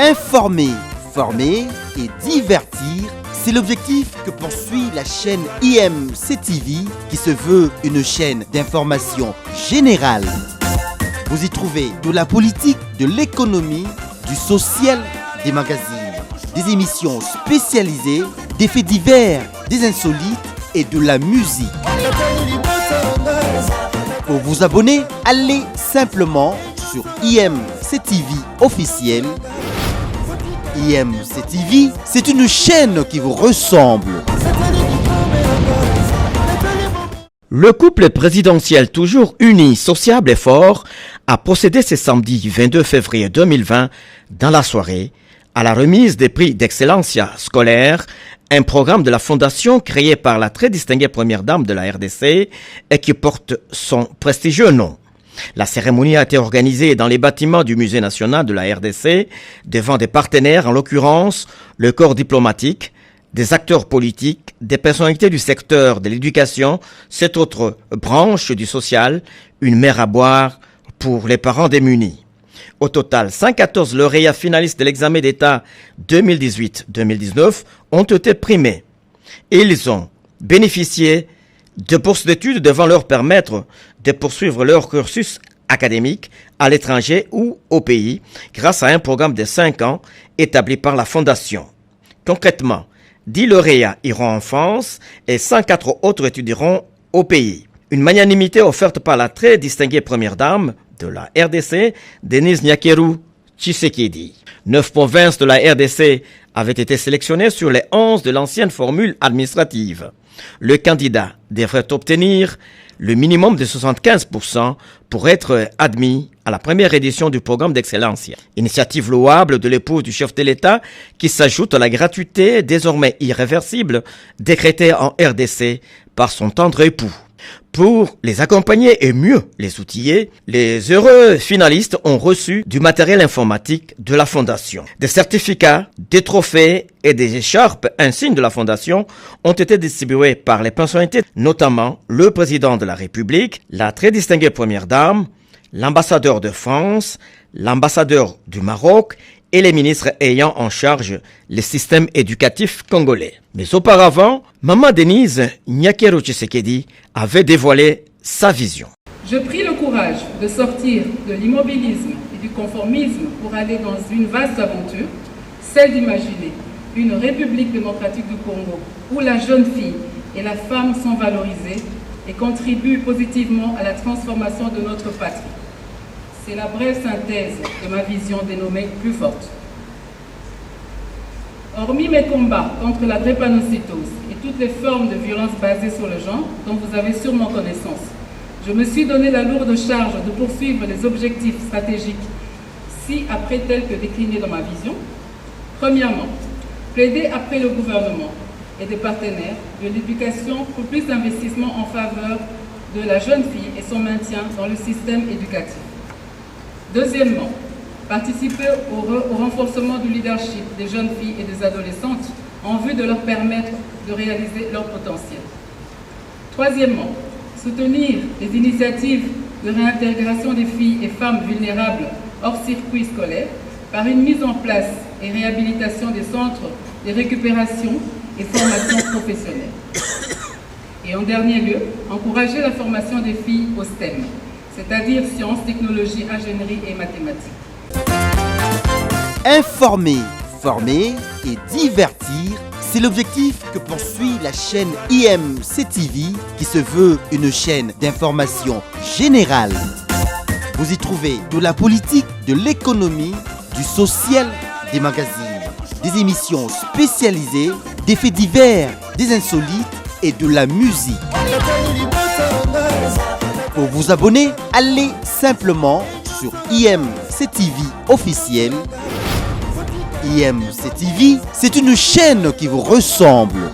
Informer, former et divertir, c'est l'objectif que poursuit la chaîne IMCTV qui se veut une chaîne d'information générale. Vous y trouvez de la politique, de l'économie, du social, des magazines, des émissions spécialisées, des faits divers, des insolites et de la musique. Pour vous abonner, allez simplement sur IMCTV officiel. IMCTV, c'est une chaîne qui vous ressemble. Le couple présidentiel toujours uni, sociable et fort a procédé ce samedi 22 février 2020 dans la soirée à la remise des prix d'Excellencia scolaire, un programme de la fondation créé par la très distinguée première dame de la RDC et qui porte son prestigieux nom. La cérémonie a été organisée dans les bâtiments du Musée national de la RDC devant des partenaires, en l'occurrence le corps diplomatique, des acteurs politiques, des personnalités du secteur de l'éducation, cette autre branche du social, une mer à boire pour les parents démunis. Au total, 114 lauréats finalistes de l'examen d'État 2018-2019 ont été primés. Ils ont bénéficié de bourses d'études devant leur permettre de poursuivre leur cursus académique à l'étranger ou au pays grâce à un programme de 5 ans établi par la Fondation. Concrètement, 10 lauréats iront en France et 104 autres étudieront au pays. Une magnanimité offerte par la très distinguée première dame de la RDC, Denise Nyakeru Tshisekedi. 9 provinces de la RDC avaient été sélectionnées sur les 11 de l'ancienne formule administrative. Le candidat devrait obtenir le minimum de 75% pour être admis à la première édition du programme d'Excellencia. Initiative louable de l'épouse du chef de l'État qui s'ajoute à la gratuité désormais irréversible décrétée en RDC par son tendre époux. Pour les accompagner et mieux les outiller, les heureux finalistes ont reçu du matériel informatique de la Fondation. Des certificats, des trophées et des écharpes insignes de la Fondation ont été distribués par les personnalités, notamment le président de la République, la très distinguée première dame, l'ambassadeur de France, l'ambassadeur du Maroc et les ministres ayant en charge le système éducatif congolais. Mais auparavant, Maman Denise Nyakeru Tshisekedi avait dévoilé sa vision. Je pris le courage de sortir de l'immobilisme et du conformisme pour aller dans une vaste aventure, celle d'imaginer une République démocratique du Congo où la jeune fille et la femme sont valorisées et contribuent positivement à la transformation de notre patrie. C'est la brève synthèse de ma vision dénommée Plus forte. Hormis mes combats contre la drépanocytose et toutes les formes de violence basées sur le genre, dont vous avez sûrement connaissance, je me suis donné la lourde charge de poursuivre les objectifs stratégiques ci-après tels que déclinés dans ma vision. Premièrement, plaider après le gouvernement et des partenaires de l'éducation pour plus d'investissement en faveur de la jeune fille et son maintien dans le système éducatif. Deuxièmement, participer au renforcement du leadership des jeunes filles et des adolescentes en vue de leur permettre de réaliser leur potentiel. Troisièmement, soutenir les initiatives de réintégration des filles et femmes vulnérables hors circuit scolaire par une mise en place et réhabilitation des centres de récupération et formation professionnelle. Et en dernier lieu, encourager la formation des filles au STEM, c'est-à-dire sciences, technologies, ingénierie et mathématiques. Informer, former et divertir, c'est l'objectif que poursuit la chaîne IMCTV qui se veut une chaîne d'information générale. Vous y trouvez de la politique, de l'économie, du social, des magazines, des émissions spécialisées, des faits divers, des insolites et de la musique. Pour vous abonner, allez simplement sur IMCTV officiel. IMCTV, c'est une chaîne qui vous ressemble.